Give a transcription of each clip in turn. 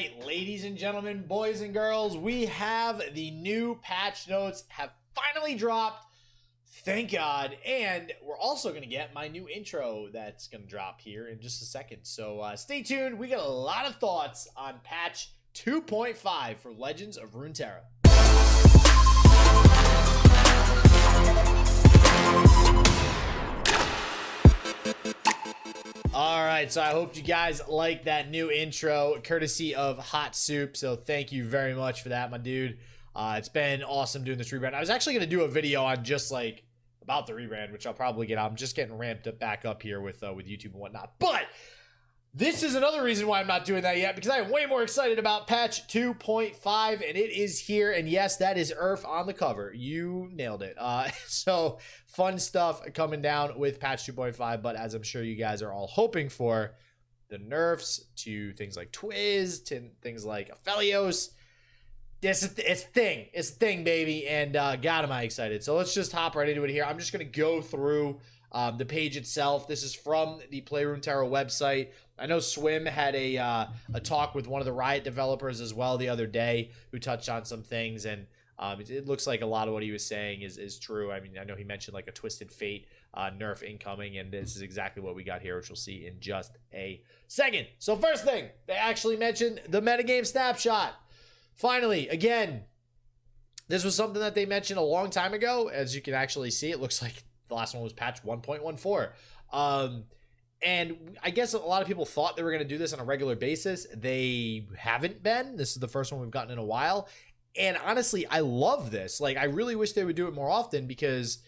right, ladies and gentlemen, boys and girls, we have the new patch notes have finally dropped. Thank God. And we're also going to get my new intro that's going to drop here in just a second. So stay tuned. We got a lot of thoughts on patch 2.5 for Legends of Runeterra. All right, so I hope you guys like that new intro, courtesy of Hot Soup. So thank you very much for that, my dude. It's been awesome doing this rebrand. I was actually going to do a video on just like about the rebrand, which I'll probably get. I'm just getting ramped up back up here with YouTube and whatnot. But this is another reason why I'm not doing that yet, because I am way more excited about patch 2.5, and it is here. And yes, that is Earth on the cover. You nailed it. So fun stuff coming down with patch 2.5. But as I'm sure you guys are all hoping for, the nerfs to things like Twiz, to things like Aphelios. It's a thing, baby. And God, am I excited. So let's just hop right into it here. I'm just going to go through the page itself. This is from the Play Runeterra website. I know Swim had a talk with one of the Riot developers as well the other day, who touched on some things, and it looks like a lot of what he was saying is true. I mean, I know he mentioned like a Twisted Fate nerf incoming, and this is exactly what we got here, which we'll see in just a second. So first thing, they actually mentioned the Metagame Snapshot. Finally, again, this was something that they mentioned a long time ago. As you can actually see, it looks like the last one was patch 1.14. And I guess a lot of people thought they were going to do this on a regular basis. They haven't been. This is the first one we've gotten in a while. And honestly, I love this. Like, I really wish they would do it more often, because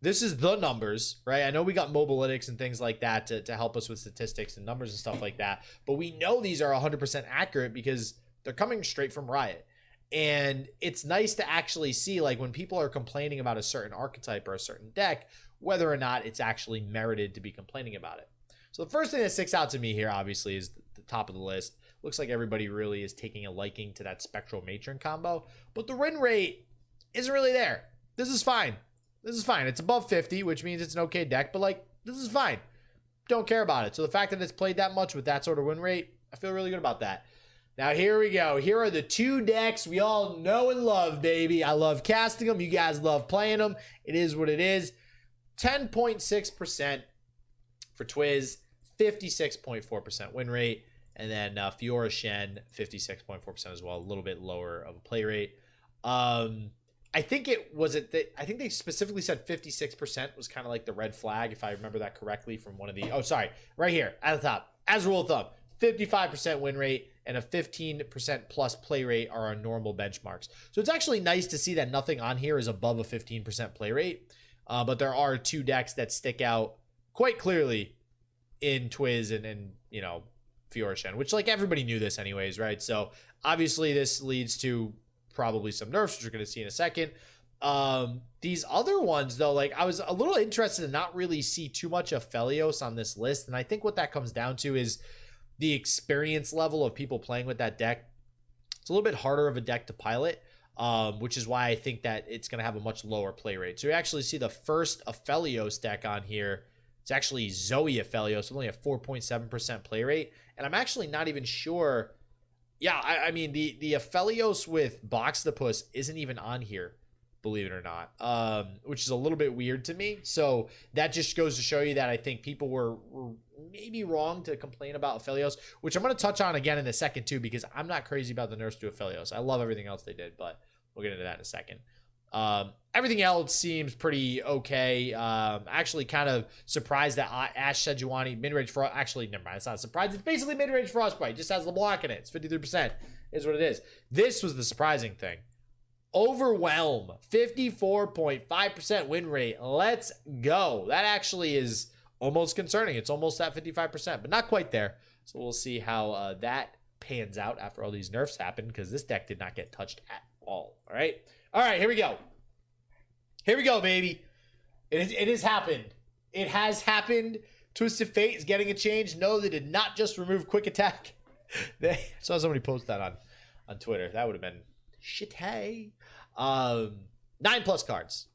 this is the numbers, right? I know we got mobalytics and things like that to help us with statistics and numbers and stuff like that. But we know these are 100% accurate because they're coming straight from Riot. And it's nice to actually see, like, when people are complaining about a certain archetype or a certain deck, whether or not it's actually merited to be complaining about it. So the first thing that sticks out to me here, obviously, is the top of the list. Looks like everybody really is taking a liking to that Spectral Matron combo, but the win rate isn't really there. This is fine. This is fine. It's above 50, which means it's an okay deck, but like, this is fine. Don't care about it. So the fact that it's played that much with that sort of win rate, I feel really good about that. Now, here we go. Here are the two decks we all know and love, baby. I love casting them. You guys love playing them. It is what it is. 10.6% for Twiz, 56.4% win rate, and then Fiora Shen, 56.4% as well, a little bit lower of a play rate. I think I think they specifically said 56% was kind of like the red flag, if I remember that correctly from one of the, oh, sorry, right here at the top, as a rule of thumb, 55% win rate and a 15% plus play rate are our normal benchmarks. So it's actually nice to see that nothing on here is above a 15% play rate. But there are two decks that stick out quite clearly in Twiz and you know, Fiora Shen, which, like, everybody knew this anyways, right? So obviously this leads to probably some nerfs, which we're going to see in a second. These other ones, though, like, I was a little interested to not really see too much of Aphelios on this list. And I think what that comes down to is the experience level of people playing with that deck. It's a little bit harder of a deck to pilot. Which is why I think that it's going to have a much lower play rate. So you actually see the first Aphelios deck on here. It's actually Zoe Aphelios, only a 4.7% play rate. And I'm actually not even sure. Yeah, I mean, the Aphelios with Boxtopus isn't even on here, believe it or not, which is a little bit weird to me. So that just goes to show you that I think people were maybe wrong to complain about Aphelios, which I'm going to touch on again in a second too, because I'm not crazy about the nerfs to Aphelios. I love everything else they did, but we'll get into that in a second. Everything else seems pretty okay. Actually kind of surprised that Ash Sejuani mid-range Frost, actually, never mind, it's not a surprise. It's basically mid-range Frostbite, just has LeBlanc in it. It's 53%, is what it is. This was the surprising thing. Overwhelm, 54.5% win rate. Let's go. That actually is almost concerning. It's almost at 55%, but not quite there. So we'll see how that pans out after all these nerfs happen, because this deck did not get touched at all. All right, here we go. Here we go, baby. It has happened. It has happened. Twisted Fate is getting a change. No, they did not just remove Quick Attack. I saw somebody post that on Twitter. That would have been shit. Hey. 9+ cards.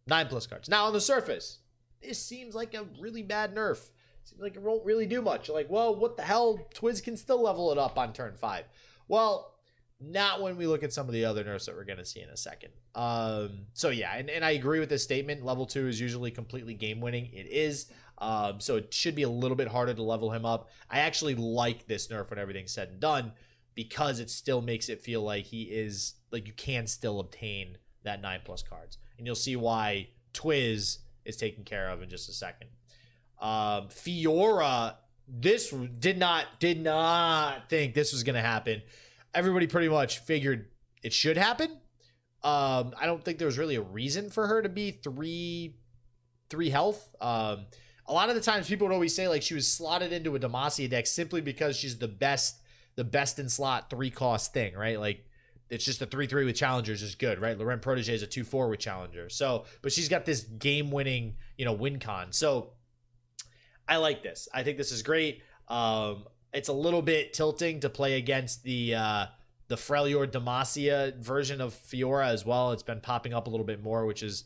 9+ cards. Now, on the surface, this seems like a really bad nerf. Seems like it won't really do much. You're like, well, what the hell? Twiz can still level it up on turn 5. Well, not when we look at some of the other nerfs that we're going to see in a second. So yeah, and I agree with this statement. Level 2 is usually completely game winning. It is. So it should be a little bit harder to level him up. I actually like this nerf when everything's said and done, because it still makes it feel like he is, like, you can still obtain that 9+ cards. And you'll see why Twiz is taken care of in just a second. Fiora, this did not think this was going to happen. Everybody pretty much figured it should happen. I don't think there was really a reason for her to be three health. A lot of the times people would always say, like, she was slotted into a Demacia deck simply because she's the best in slot 3-cost thing, right? Like, it's just a 3/3 with challengers is good, right? Laurent Protege is a 2/4 with challenger. So, but she's got this game-winning, win con. So I like this. I think this is great. It's a little bit tilting to play against the Freljord Demacia version of Fiora as well. It's been popping up a little bit more, which is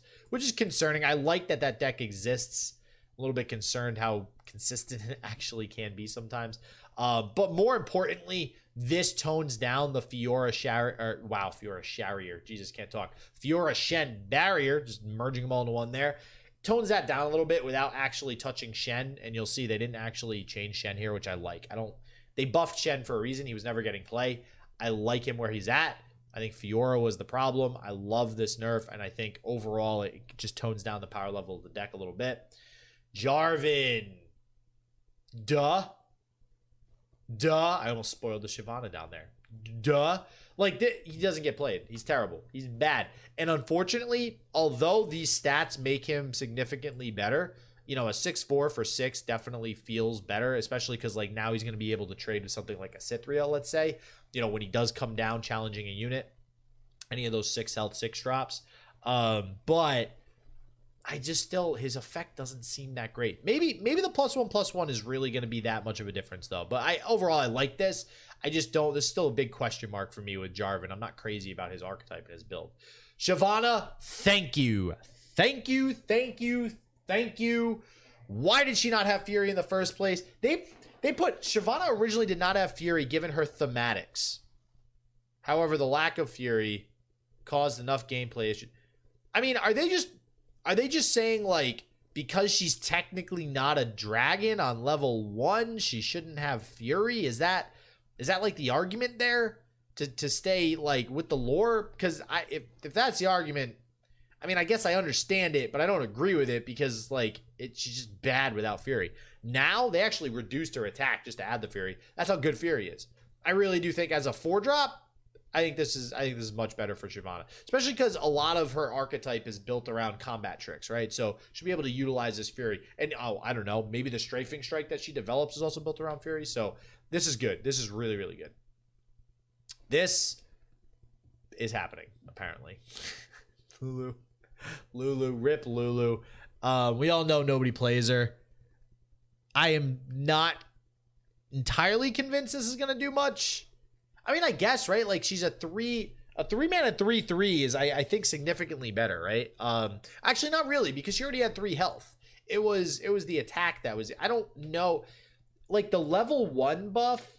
concerning. I like that deck exists. A little bit concerned how consistent it actually can be sometimes. But more importantly, this tones down the Fiora Sharier. Jesus, can't talk. Fiora Shen barrier, just merging them all into one there. Tones that down a little bit without actually touching Shen, and you'll see they didn't actually change Shen here, which I like. They buffed Shen for a reason. He was never getting play. I like him where he's at. I think Fiora was the problem. I love this nerf, and I think overall it just tones down the power level of the deck a little bit. Jarvan. Duh. I almost spoiled the Shyvana down there. Duh. Like, he doesn't get played. He's terrible. He's bad. And unfortunately, although these stats make him significantly better, a 6/4 for 6 definitely feels better, especially because, like, now he's going to be able to trade with something like a Cithriel, let's say, when he does come down challenging a unit, any of those 6 health 6 drops. But I just still, his effect doesn't seem that great. Maybe the +1/+1 is really going to be that much of a difference, though. But overall, I like this. I just don't, there's still a big question mark for me with Jarvan. I'm not crazy about his archetype and his build. Shyvana, thank you. Why did she not have Fury in the first place? They put, Shyvana originally did not have Fury given her thematics. However, the lack of Fury caused enough gameplay issues. I mean, are they just saying, like, because she's technically not a dragon on level 1, she shouldn't have Fury? Is that like the argument there to stay, like, with the lore? Because if that's the argument, I mean, I guess I understand it, but I don't agree with it because, like, she's just bad without Fury. Now they actually reduced her attack just to add the Fury. That's how good Fury is. I really do think as a 4-drop, I think this is much better for Shyvana, especially because a lot of her archetype is built around combat tricks, right? So she'll be able to utilize this Fury. And, I don't know, maybe the strafing strike that she develops is also built around Fury. So this is good. This is really, really good. This is happening, apparently. Lulu, rip Lulu. We all know nobody plays her. I am not entirely convinced this is going to do much. I mean, I guess, right? Like, she's a 3-mana 3/3 is, I think, significantly better, right? Actually, not really, because she already had 3 health. It was the attack that was, I don't know, like, the level 1 buff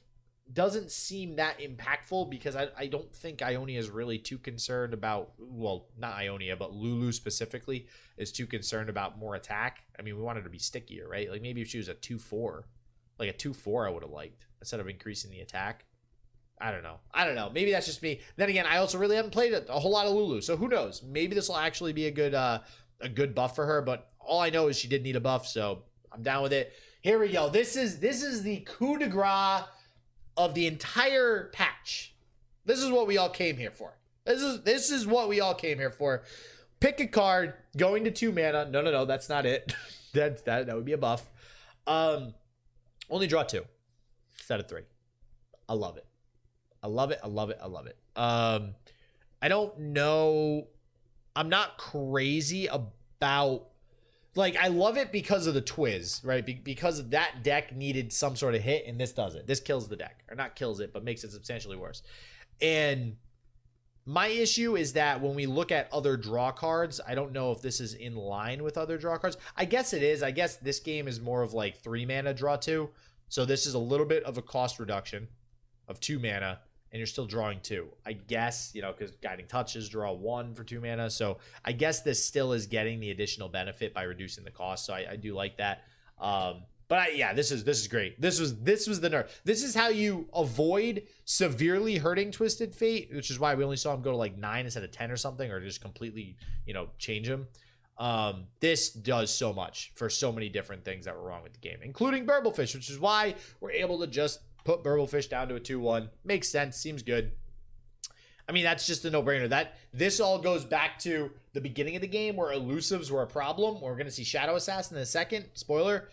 doesn't seem that impactful because I don't think Ionia is really too concerned about, well, not Ionia, but Lulu specifically is too concerned about more attack. I mean, we want her to be stickier, right? Like, maybe if she was a 2/4, like a 2/4 I would have liked instead of increasing the attack. I don't know. Maybe that's just me. Then again, I also really haven't played a whole lot of Lulu, so who knows? Maybe this will actually be a good buff for her. But all I know is she did need a buff, so I'm down with it. Here we go. This is the coup de grace of the entire patch. This is what we all came here for. This is what we all came here for. Pick a card, going to 2 mana. No, that's not it. that would be a buff. Only draw 2 instead of 3. I love it. I love it. I don't know. I'm not crazy about, like, I love it because of the Twiz, right? Because that deck needed some sort of hit, and this does it. This kills the deck. Or not kills it, but makes it substantially worse. And my issue is that when we look at other draw cards, I don't know if this is in line with other draw cards. I guess it is. I guess this game is more of like 3 mana draw 2. So this is a little bit of a cost reduction of 2 mana and you're still drawing 2. I guess, you know, because Guiding Touches draw 1 for 2 mana. So I guess this still is getting the additional benefit by reducing the cost. So I do like that. Yeah, this is great. This was the nerf. This is how you avoid severely hurting Twisted Fate, which is why we only saw him go to like 9 instead of 10 or something, or just completely, you know, change him. This does so much for so many different things that were wrong with the game, including Burblefish, which is why we're able to just put Burblefish down to a 2-1. Makes sense. Seems good. I mean, that's just a no-brainer. That this all goes back to the beginning of the game where elusives were a problem. We're going to see Shadow Assassin in a second. Spoiler.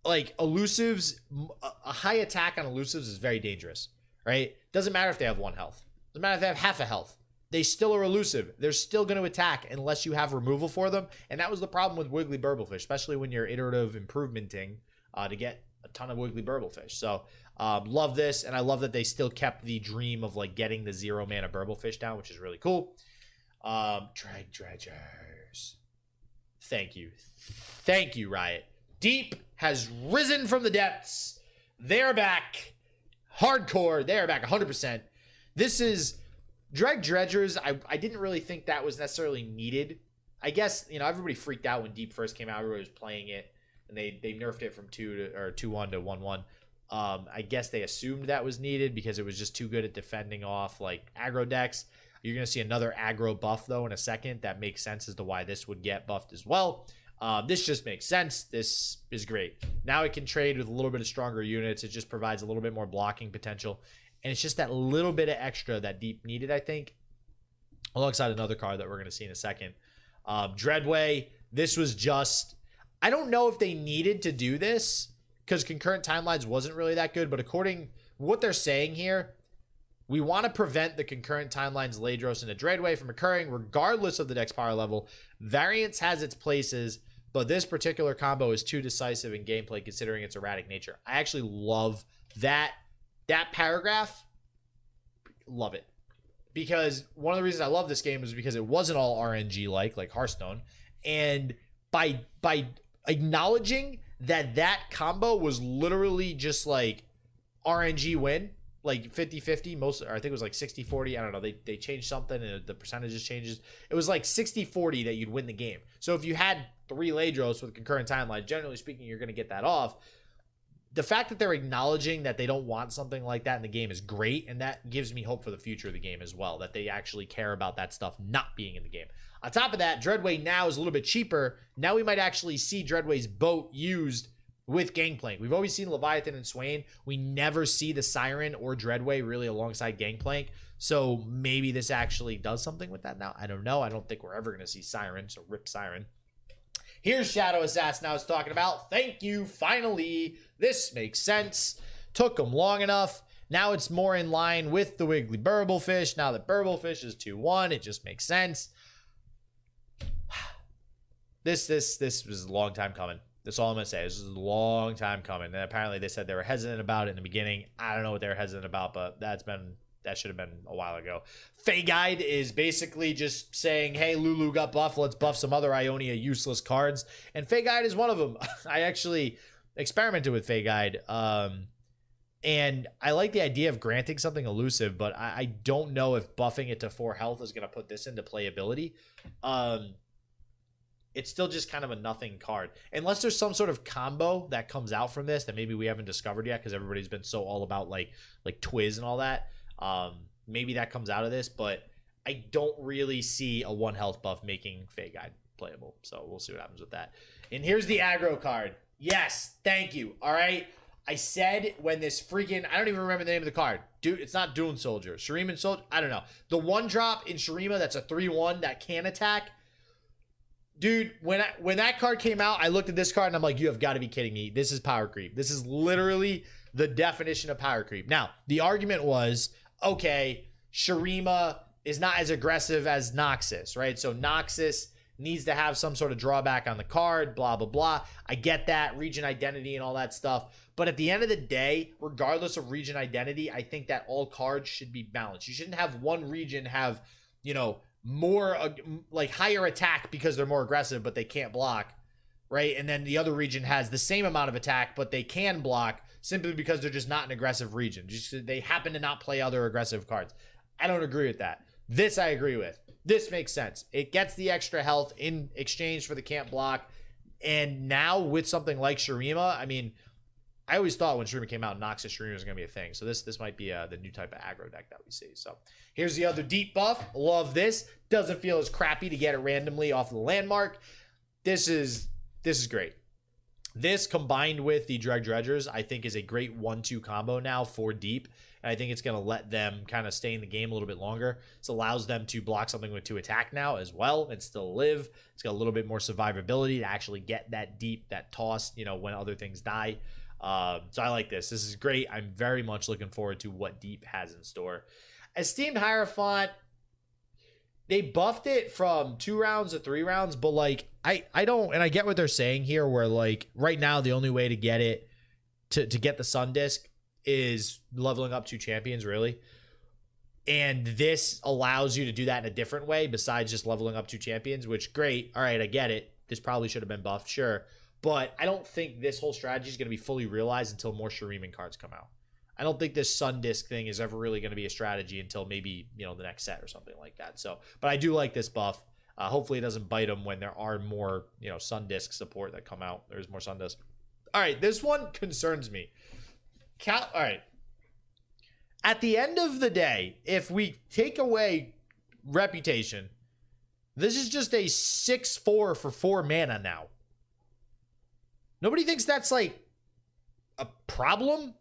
Like, elusives, a high attack on elusives is very dangerous, right? Doesn't matter if they have 1 health. Doesn't matter if they have half a health. They still are elusive. They're still going to attack unless you have removal for them. And that was the problem with Wiggly Burblefish, especially when you're iterative improvementing to get a ton of Wiggly Burblefish. So, love this, and I love that they still kept the dream of like getting the 0 mana Burblefish down, which is really cool. Dredgers. Thank you, Riot. Deep has risen from the depths. They're back. Hardcore. They're back 100%. This is Dredgers. I didn't really think that was necessarily needed. I guess, you know, everybody freaked out when Deep first came out. Everybody was playing it, and they nerfed it from 2-1 to 1-1. I guess they assumed that was needed because it was just too good at defending off like aggro decks. You're going to see another aggro buff, though, in a second. That makes sense as to why this would get buffed as well. This just makes sense. This is great. Now it can trade with a little bit of stronger units. It just provides a little bit more blocking potential. And it's just that little bit of extra that Deep needed, I think, alongside another card that we're going to see in a second. Dreadway, this was just... I don't know if they needed to do this because Concurrent Timelines wasn't really that good, but according to what they're saying here, we want to prevent the Concurrent Timelines Ladros and a Dreadway from occurring regardless of the deck's power level. Variance has its places, but this particular combo is too decisive in gameplay considering its erratic nature. I actually love that paragraph. Love it. Because one of the reasons I love this game is because it wasn't all RNG like Hearthstone. And by acknowledging that combo was literally just like RNG win, like 50-50, most, or I think it was like 60-40. I don't know. They changed something and the percentages changes. It was like 60-40 that you'd win the game. So if you had 3 Ladros with concurrent timeline, generally speaking, you're going to get that off. The fact that they're acknowledging that they don't want something like that in the game is great, and that gives me hope for the future of the game as well, that they actually care about that stuff not being in the game. On top of that, Dreadway now is a little bit cheaper. Now we might actually see Dreadway's boat used with Gangplank. We've always seen Leviathan and Swain. We never see the Siren or Dreadway really alongside Gangplank. So maybe this actually does something with that now. I don't know. I don't think we're ever going to see Siren, so rip Siren. Here's Shadow Assassin I was talking about. Thank you, finally. This makes sense. Took them long enough. Now it's more in line with the Wiggly Burblefish. Now that Burblefish is 2-1, it just makes sense. This was a long time coming. That's all I'm going to say. This is a long time coming. And apparently they said they were hesitant about it in the beginning. I don't know what they were hesitant about, but that should have been a while ago. Fey Guide is basically just saying, hey, Lulu got buffed. Let's buff some other Ionia useless cards. And Fey Guide is one of them. I actually experimented with Fey Guide. And I like the idea of granting something elusive, but I don't know if buffing it to 4 health is going to put this into playability. It's still just kind of a nothing card. Unless there's some sort of combo that comes out from this that maybe we haven't discovered yet because everybody's been so all about like Twiz and all that. Maybe that comes out of this, but I don't really see a 1 health buff making Fey Guide playable. So we'll see what happens with that. And here's the aggro card. Yes, thank you. All right. I said when this freaking, I don't even remember the name of the card. Dude, it's not Dune Soldier. Shuriman Soldier. I don't know. The 1-drop in Shurima that's a 3-1 that can attack. Dude, when that card came out, I looked at this card and I'm like, you have got to be kidding me. This is power creep. This is literally the definition of power creep. Now, the argument was, okay, Shurima is not as aggressive as Noxus, right? So Noxus needs to have some sort of drawback on the card, blah, blah, blah. I get that, region identity and all that stuff. But at the end of the day, regardless of region identity, I think that all cards should be balanced. You shouldn't have one region have, you know, more like higher attack because they're more aggressive, but they can't block, right? And then the other region has the same amount of attack, but they can block. simply because they're just not an aggressive region. Just they happen to not play other aggressive cards. I don't agree with that. This I agree with. This makes sense. It gets the extra health in exchange for the can't block. And now with something like Shurima, I mean, I always thought when Shurima came out, Noxus Shurima was going to be a thing. So this might be the new type of aggro deck that we see. So here's the other deep buff. Love this. Doesn't feel as crappy to get it randomly off of the landmark. This is great. This combined with the Dredgers, I think is a great 1-2 combo now for deep. And I think it's going to let them kind of stay in the game a little bit longer. This allows them to block something with 2 attack now as well and still live. It's got a little bit more survivability to actually get that deep, that toss, you know, when other things die. So I like this. This is great. I'm very much looking forward to what deep has in store. Esteemed Hierophant, they buffed it from 2 rounds to 3 rounds, but like I don't, and I get what they're saying here, where like right now the only way to get it to get the Sun Disc is leveling up 2 champions, really. And this allows you to do that in a different way besides just leveling up 2 champions, which great. All right, I get it. This probably should have been buffed, sure. But I don't think this whole strategy is going to be fully realized until more Shuriman cards come out. I don't think this Sun Disc thing is ever really going to be a strategy until maybe, you know, the next set or something like that. So, but I do like this buff. Hopefully it doesn't bite them when there are more, you know, Sun Disc support that come out. There's more Sun Disc. All right, this one concerns me. All right. At the end of the day, if we take away reputation, this is just a 6/4 for 4 mana now. Nobody thinks that's like a problem.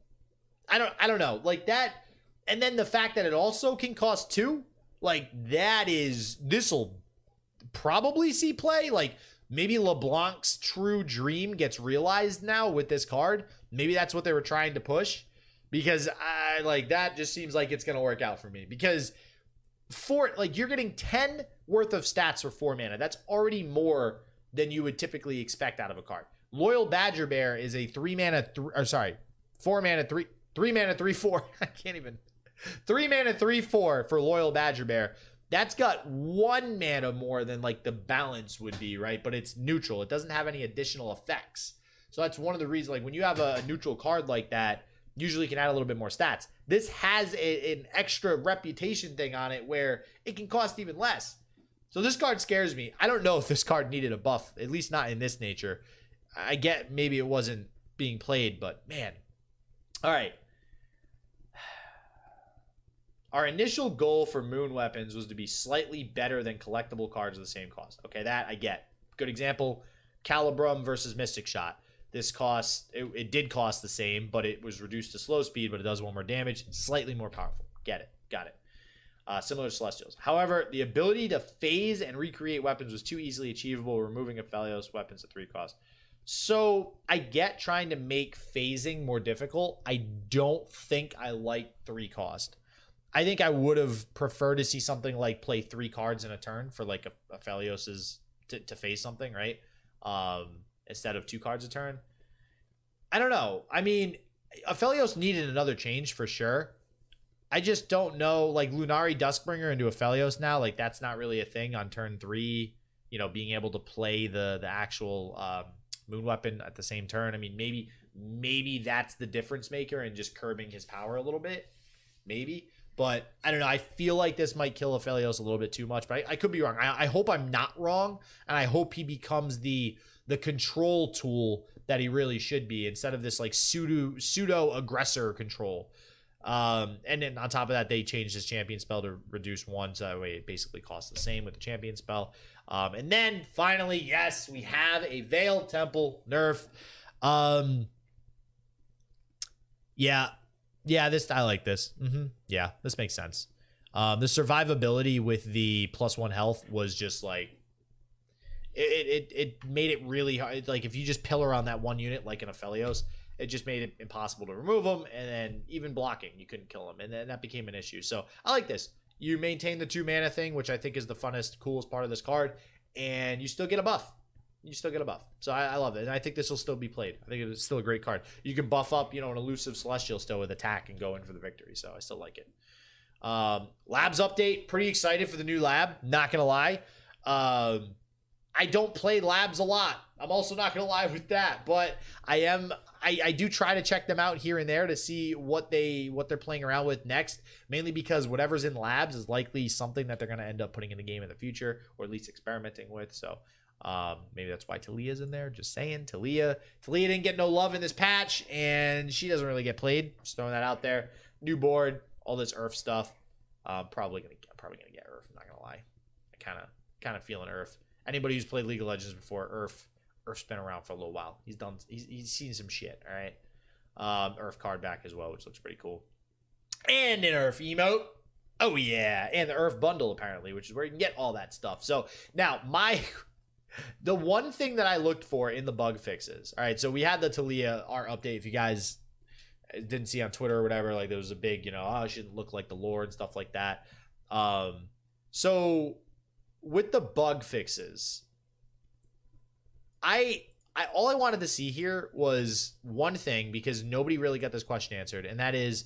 I don't know, like that. And then the fact that it also can cost 2, like this'll probably see play. Like maybe LeBlanc's true dream gets realized now with this card. Maybe that's what they were trying to push, because I like that just seems like it's going to work out for me, because you're getting 10 worth of stats for 4 mana. That's already more than you would typically expect out of a card. Loyal Badger Bear is a 4 mana 3/4. I can't even. 3 mana 3/4 for Loyal Badger Bear. That's got 1 mana more than like the balance would be, right? But it's neutral. It doesn't have any additional effects. So that's one of the reasons, like when you have a neutral card like that, usually you can add a little bit more stats. This has an extra reputation thing on it where it can cost even less. So this card scares me. I don't know if this card needed a buff, at least not in this nature. I get maybe it wasn't being played, but man. All right. Our initial goal for Moon Weapons was to be slightly better than collectible cards of the same cost. Okay, that I get. Good example, Calibrum versus Mystic Shot. This cost, it did cost the same, but it was reduced to slow speed, but it does 1 more damage. Slightly more powerful. Get it. Got it. Similar to Celestials. However, the ability to phase and recreate weapons was too easily achievable, removing Aphelios weapons at 3 cost. So I get trying to make phasing more difficult. I don't think I like 3 cost. I think I would have preferred to see something like play 3 cards in a turn for like Aphelios's to phase something, right? Instead of 2 cards a turn. I don't know. I mean, Aphelios needed another change for sure. I just don't know, like Lunari Duskbringer into Aphelios now, like that's not really a thing on turn 3, you know, being able to play the actual Moon Weapon at the same turn. I mean, maybe that's the difference maker and just curbing his power a little bit. Maybe. But I don't know. I feel like this might kill Aphelios a little bit too much, but I could be wrong. I hope I'm not wrong, and I hope he becomes the control tool that he really should be, instead of this like pseudo aggressor control. And then on top of that, they changed his champion spell to reduce 1, so that way it basically costs the same with the champion spell. And then finally, yes, we have a Veil Temple nerf. Yeah, I like this. Yeah, this makes sense. The survivability with the +1 health was just like it made it really hard. Like if you just pillar on that 1 unit like an Aphelios, it just made it impossible to remove them, and then even blocking, you couldn't kill them, and then that became an issue. So I like this. You maintain the 2 mana thing, which I think is the funnest, coolest part of this card, and you still get a buff. So I love it, and I think this will still be played. I think it's still a great card. You can buff up, you know, an elusive Celestial still with attack and go in for the victory, so I still like it. Labs update. Pretty excited for the new lab, not gonna lie. I don't play labs a lot. I'm also not going to lie with that, but I do try to check them out here and there to see what they're playing around with next, mainly because whatever's in labs is likely something that they're going to end up putting in the game in the future, or at least experimenting with. So maybe that's why Talia's in there. Just saying. Talia didn't get no love in this patch, and she doesn't really get played. Just throwing that out there. New board, all this Earth stuff. Probably gonna get Earth. I'm not gonna lie. I kind of feeling Earth. Anybody who's played League of Legends before, Earth's been around for a little while. He's seen some shit. All right. Earth card back as well, which looks pretty cool. And an Earth emote. Oh yeah, and the Earth bundle apparently, which is where you can get all that stuff. So now the one thing that I looked for in the bug fixes. All right, so we had the Talia art update. If you guys didn't see on Twitter or whatever, like there was a big, oh, it shouldn't look like the LoR and stuff like that. So with the bug fixes, all I wanted to see here was one thing, because nobody really got this question answered, and that is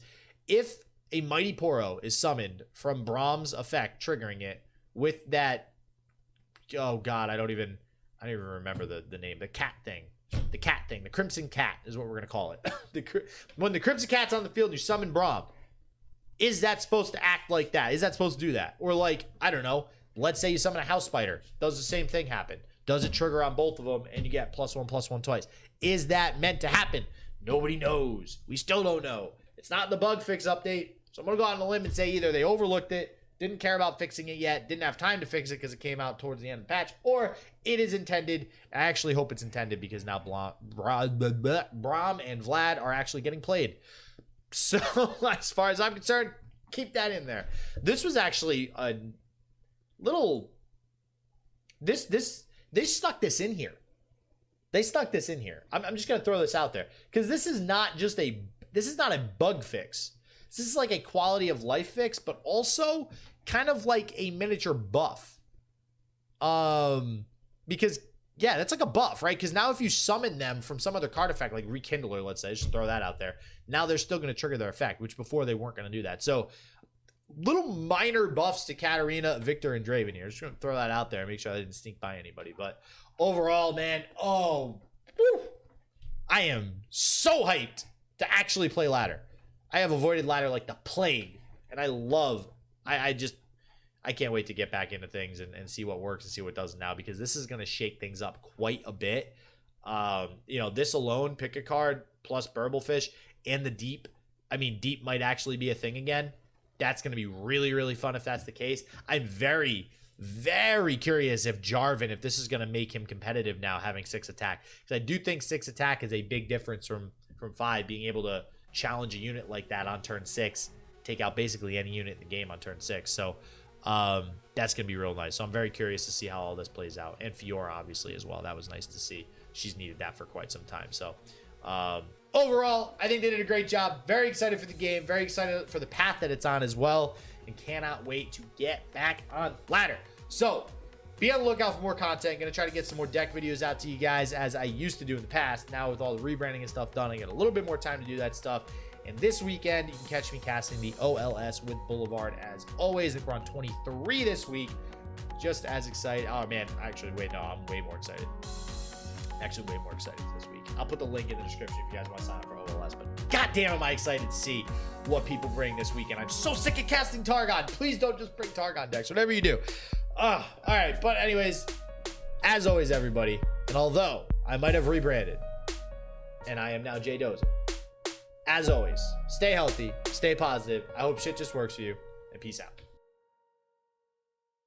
if a Mighty Poro is summoned from Brahm's effect triggering it with that, oh god, I don't even remember the name, the cat thing, the Crimson Cat is what we're gonna call it. When the Crimson Cat's on the field, you summon Braum. Is that supposed to act like that? Is that supposed to do that? Or like, I don't know, let's say you summon a House Spider. Does the same thing happen? Does it trigger on both of them and you get +1/+1 twice? Is that meant to happen? Nobody knows. We still don't know. It's not in the bug fix update. So I'm going to go out on a limb and say either they overlooked it, didn't care about fixing it yet, didn't have time to fix it because it came out towards the end of the patch, or it is intended. I actually hope it's intended because now Braum and Vlad are actually getting played. So as far as I'm concerned, keep that in there. This was actually a little... They stuck this in here. They stuck this in here. I'm just going to throw this out there because this is not a bug fix. This is like a quality of life fix, but also kind of like a miniature buff. Because yeah, that's like a buff, right? Because now if you summon them from some other card effect, like Rekindler, let's say, just throw that out there. Now they're still going to trigger their effect, which before they weren't going to do that. So little minor buffs to Katarina, Victor, and Draven here. Just going to throw that out there and make sure I didn't sneak by anybody. But overall, man, I am so hyped to actually play ladder. I have avoided ladder like the plague, and I can't wait to get back into things and see what works and see what doesn't now, because this is going to shake things up quite a bit. This alone, pick a card plus Burblefish and the Deep. I mean, Deep might actually be a thing again. That's going to be really, really fun if that's the case. I'm very, very curious if Jarvan, if this is going to make him competitive now, having 6 attack. Because I do think 6 attack is a big difference from 5, being able to challenge a unit like that on turn 6, take out basically any unit in the game on turn 6. So that's going to be real nice. So I'm very curious to see how all this plays out. And Fiora, obviously, as well. That was nice to see. She's needed that for quite some time. So overall, I think they did a great job. Very excited for the game. Very excited for the path that it's on as well. And cannot wait to get back on ladder. So be on the lookout for more content. Going to try to get some more deck videos out to you guys as I used to do in the past. Now with all the rebranding and stuff done, I get a little bit more time to do that stuff. And this weekend, you can catch me casting the OLS with Boulevard as always. I think we're on 23 this week. Just as excited. Oh, man. Actually, wait, no, I'm way more excited. Actually, way more excited for this week. I'll put the link in the description if you guys want to sign up for OLS. But goddamn, am I excited to see what people bring this weekend. I'm so sick of casting Targon. Please don't just bring Targon decks. Whatever you do. All right. But anyways, as always, everybody, and although I might have rebranded, and I am now JDoza, as always, stay healthy, stay positive. I hope shit just works for you, and peace out.